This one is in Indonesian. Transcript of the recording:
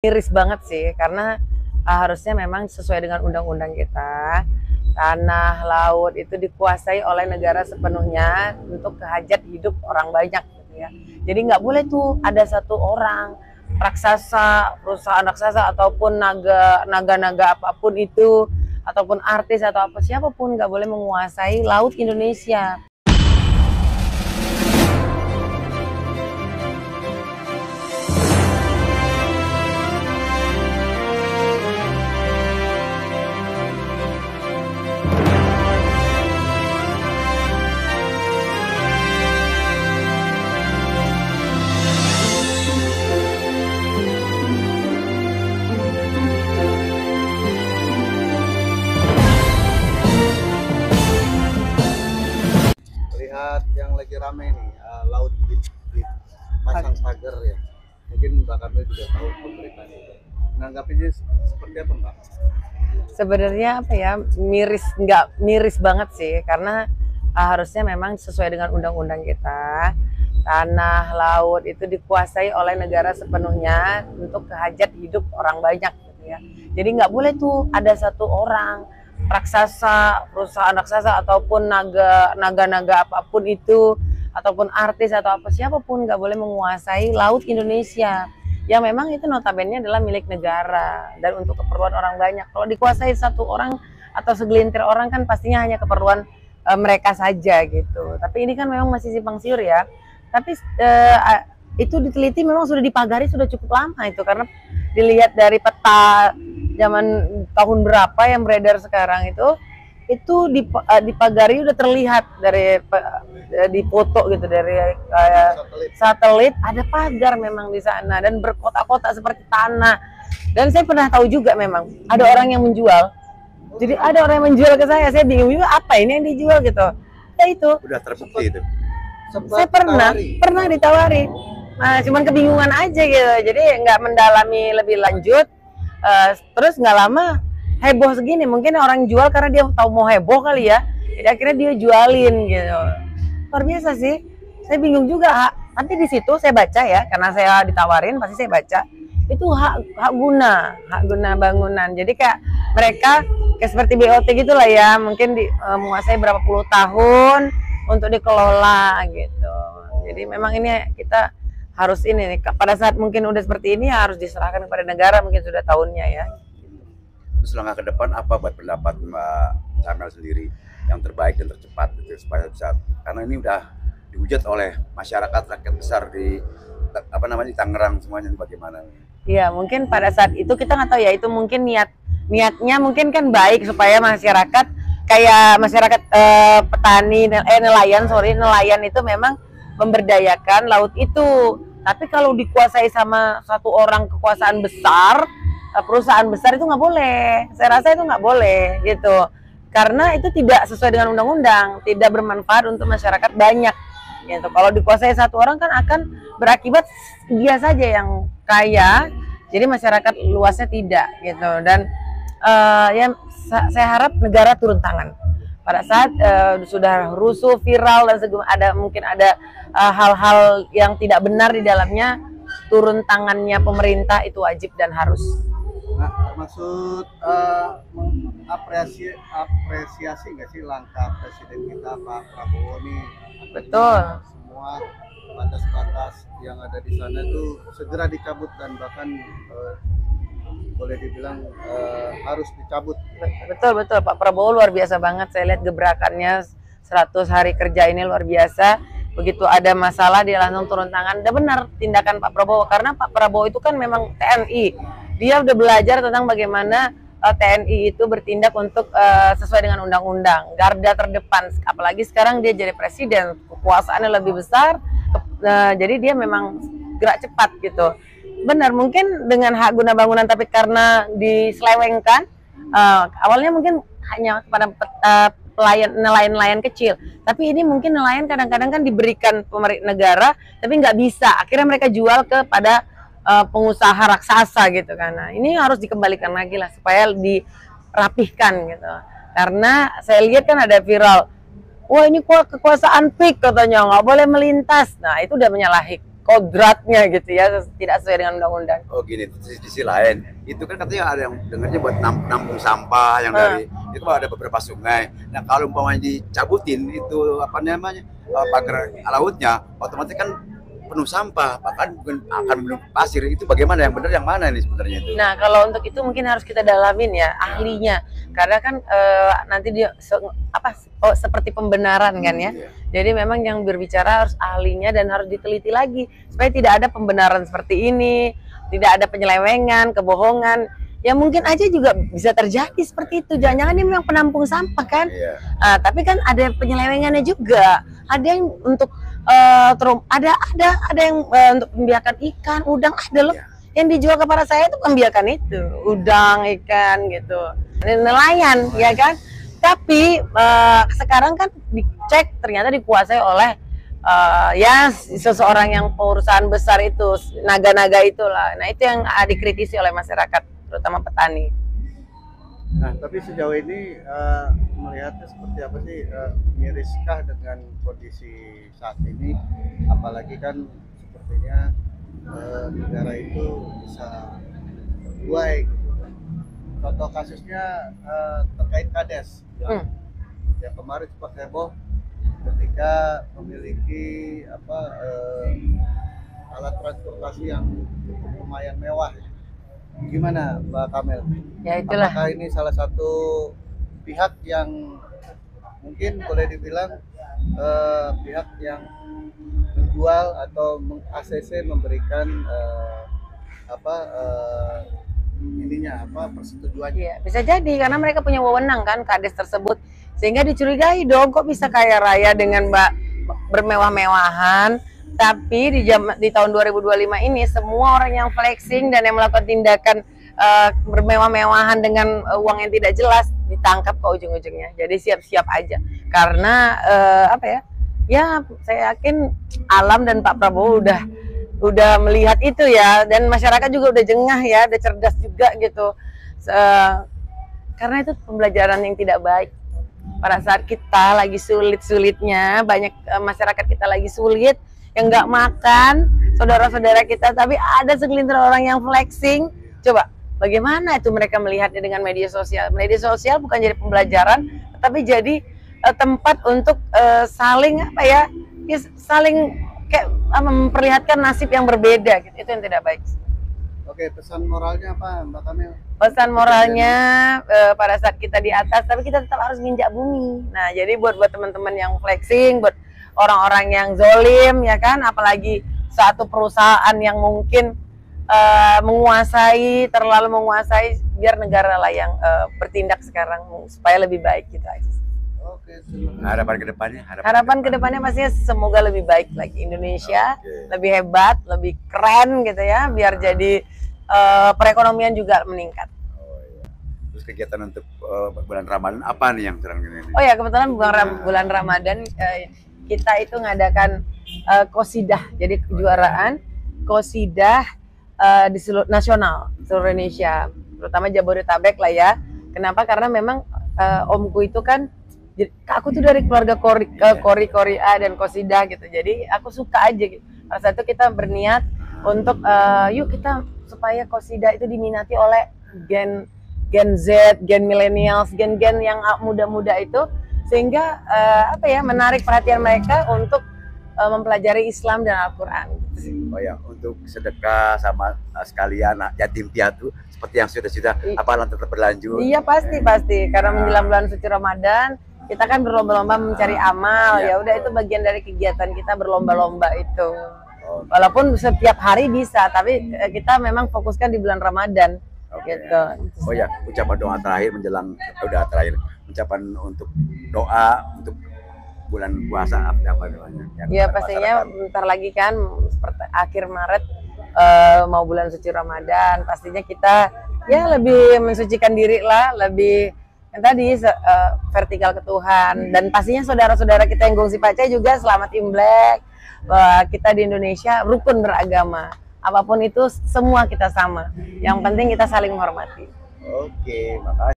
Miris banget sih, karena harusnya memang sesuai dengan undang-undang kita, tanah laut itu dikuasai oleh negara sepenuhnya untuk hajat hidup orang banyak gitu ya. Jadi nggak boleh tuh ada satu orang raksasa, perusahaan raksasa ataupun naga-naga apapun itu, ataupun artis atau apa siapapun nggak boleh menguasai laut Indonesia. Lihat yang lagi rame nih, laut di pasang pagar ya. Mungkin Mbak Kamil juga tahu pemberitaan itu. Menanggapinya seperti apa, Mbak? Sebenarnya apa ya, nggak miris banget sih, karena harusnya memang sesuai dengan undang-undang kita, tanah laut itu dikuasai oleh negara sepenuhnya untuk hajat hidup orang banyak gitu ya. Jadi nggak boleh tuh ada satu orang raksasa, perusahaan raksasa ataupun naga-naga apapun itu, ataupun artis atau apa siapapun nggak boleh menguasai laut Indonesia yang memang itu notabene adalah milik negara dan untuk keperluan orang banyak. Kalau dikuasai satu orang atau segelintir orang kan pastinya hanya keperluan mereka saja gitu. Tapi ini kan memang masih simpang siur ya. Tapi itu diteliti memang sudah dipagari sudah cukup lama itu, karena dilihat dari peta zaman tahun berapa yang beredar sekarang itu dipagari udah terlihat dari di foto gitu, dari satelit ada pagar memang di sana dan berkotak-kotak seperti tanah. Dan saya pernah tahu juga memang ada orang yang menjual. Jadi ada orang yang menjual ke saya bingung juga apa ini yang dijual gitu. Ya itu. Udah terbukti itu. Saya pernah ditawari. Nah, cuman kebingungan aja gitu. Jadi nggak mendalami lebih lanjut. Terus nggak lama heboh segini, mungkin orang jual karena dia tahu mau heboh kali ya, jadi akhirnya dia jualin gitu. Luar biasa sih, saya bingung juga. Nanti di situ saya baca ya, karena saya ditawarin pasti saya baca itu hak guna bangunan. Jadi kayak mereka kayak seperti BOT gitulah ya, mungkin menguasai berapa puluh tahun untuk dikelola gitu. Jadi memang ini kita harus ini nih, pada saat mungkin udah seperti ini harus diserahkan kepada negara, mungkin sudah tahunnya ya. Terus langkah ke depan apa buat pendapat Mbak Kamil sendiri yang terbaik dan tercepat gitu, supaya bisa, karena ini udah dihujat oleh masyarakat rakyat besar di di Tangerang semuanya, bagaimana? Iya, mungkin pada saat itu kita nggak tahu ya, itu mungkin niatnya mungkin kan baik supaya masyarakat kayak masyarakat petani nelayan itu memang memberdayakan laut itu. Tapi kalau dikuasai sama satu orang kekuasaan besar, perusahaan besar, itu nggak boleh. Saya rasa itu nggak boleh gitu, karena itu tidak sesuai dengan undang-undang, tidak bermanfaat untuk masyarakat banyak gitu. Kalau dikuasai satu orang kan akan berakibat dia saja yang kaya, jadi masyarakat luasnya tidak gitu. Dan ya saya harap negara turun tangan pada saat sudah rusuh, viral dan mungkin ada hal-hal yang tidak benar di dalamnya. Turun tangannya pemerintah itu wajib dan harus. Nah, maksud apresiasi nggak sih langkah Presiden kita Pak Prabowo nih? Betul. Semua batas-batas yang ada di sana tuh segera dicabut dan bahkan boleh dibilang harus dicabut. Betul Pak Prabowo luar biasa banget. Saya lihat gebrakannya 100 hari kerja ini luar biasa. Begitu ada masalah dia langsung turun tangan. Udah benar tindakan Pak Prabowo, karena Pak Prabowo itu kan memang TNI. Dia udah belajar tentang bagaimana TNI itu bertindak untuk sesuai dengan undang-undang, garda terdepan. Apalagi sekarang dia jadi presiden, kekuasaannya lebih besar, jadi dia memang gerak cepat gitu. Benar, mungkin dengan hak guna bangunan, tapi karena diselewengkan, awalnya mungkin hanya kepada nelayan-nelayan kecil, tapi ini mungkin nelayan kadang-kadang kan diberikan pemerintah negara, tapi nggak bisa. Akhirnya mereka jual kepada pengusaha raksasa gitu kan. Nah, ini harus dikembalikan lagi lah supaya dirapihkan gitu. Karena saya lihat kan ada viral, wah ini kok kekuasaan PIK katanya nggak boleh melintas. Nah, itu udah menyalahi kodratnya gitu ya, tidak sesuai dengan undang-undang. Oh gini, di sisi lain itu kan katanya ada yang dengarnya buat nampung sampah yang dari itu ada beberapa sungai. Nah kalau umpamanya dicabutin itu apa namanya pagar lautnya, otomatis kan penuh sampah, bahkan mungkin akan penuh pasir. Itu bagaimana, yang benar yang mana ini sebenarnya itu? Nah, kalau untuk itu mungkin harus kita dalamin ya ahlinya, karena kan nanti dia seperti pembenaran kan ya. Iya. Jadi memang yang berbicara harus ahlinya dan harus diteliti lagi supaya tidak ada pembenaran seperti ini, tidak ada penyelewengan, kebohongan. Ya mungkin aja juga bisa terjadi seperti itu. Jangan-jangan ini memang penampung sampah kan? Iya. Tapi kan ada penyelewengannya juga. Ada yang untuk ada yang untuk membiarkan ikan, udang, ada loh. Iya. Yang dijual kepada saya itu membiarkan itu, udang, ikan gitu. Nelayan ya kan? Tapi sekarang kan dicek ternyata dikuasai oleh ya seseorang yang perusahaan besar itu, naga-naga itulah. Nah itu yang dikritisi oleh masyarakat, terutama petani. Nah, tapi sejauh ini melihatnya seperti apa sih, miriskah dengan kondisi saat ini, apalagi kan sepertinya negara itu bisa berbuai gitu. Contoh kasusnya terkait Kades yang kemarin sempat heboh ketika memiliki alat transportasi yang lumayan mewah. Gimana Mbak Kamel? Ya itulah. Apakah ini salah satu pihak yang mungkin boleh dibilang pihak yang menjual atau meng-ACC memberikan persetujuannya? Iya, bisa jadi karena mereka punya wewenang kan Kades tersebut, sehingga dicurigai dong kok bisa kaya raya dengan bermewah-mewahan. Tapi di tahun 2025 ini semua orang yang flexing dan yang melakukan tindakan bermewah-mewahan dengan uang yang tidak jelas ditangkap ke ujung-ujungnya. Jadi siap-siap aja karena ya saya yakin Alam dan Pak Prabowo udah melihat itu ya, dan masyarakat juga udah jengah ya, udah cerdas juga gitu. Karena itu pembelajaran yang tidak baik pada saat kita lagi sulit-sulitnya, banyak masyarakat kita lagi sulit yang nggak makan, saudara-saudara kita, tapi ada segelintir orang yang flexing. Coba bagaimana itu mereka melihatnya dengan media sosial? Media sosial bukan jadi pembelajaran, tapi jadi tempat untuk saling saling kayak memperlihatkan nasib yang berbeda gitu. Itu yang tidak baik. Oke, pesan moralnya apa Mbak Kamel? Pesan moralnya pada saat kita di atas, tapi kita tetap harus nginjak bumi. Nah, jadi buat teman-teman yang flexing, buat orang-orang yang zolim ya kan, apalagi satu perusahaan yang mungkin terlalu menguasai, biar negara lah yang bertindak sekarang supaya lebih baik gitu aja. Oke, Harapan kedepannya? Harapan kedepannya pastinya semoga lebih baik lagi Indonesia, lebih hebat, lebih keren gitu ya, biar jadi perekonomian juga meningkat. Oh, iya. Terus kegiatan untuk bulan Ramadan apa nih yang sedang ini? Oh ya, kebetulan bulan Ramadan kita itu ngadakan qosidah, jadi kejuaraan qosidah di seluruh nasional, seluruh Indonesia, terutama Jabodetabek lah ya. Kenapa? Karena memang omku itu kan, aku tuh dari keluarga Korea dan qosidah gitu, jadi aku suka aja gitu. Saat itu kita berniat untuk yuk kita supaya qosidah itu diminati oleh Gen Z, Gen millennials, gen-gen yang muda-muda itu, sehingga menarik perhatian mereka untuk mempelajari Islam dan Al-Quran. Oh ya, untuk sedekah sama sekalian yatim piatu seperti yang sudah apa tetap berlanjut? Iya pasti karena menjelang bulan suci Ramadan kita kan berlomba-lomba mencari amal, ya udah itu bagian dari kegiatan kita berlomba-lomba itu. Walaupun setiap hari bisa, tapi kita memang fokuskan di bulan Ramadan. Gitu. Oh ya, ucapan doa terakhir menjelang ucapan untuk doa untuk bulan puasa apa doanya? Ya pastinya bentar lagi kan seperti akhir Maret mau bulan suci Ramadan, pastinya kita ya lebih mensucikan diri lah, lebih yang tadi vertikal ke Tuhan, dan pastinya saudara-saudara kita yang Gongsi Pacai juga selamat Imlek. Kita di Indonesia rukun beragama, apapun itu semua kita sama, yang penting kita saling menghormati. Oke, makasih.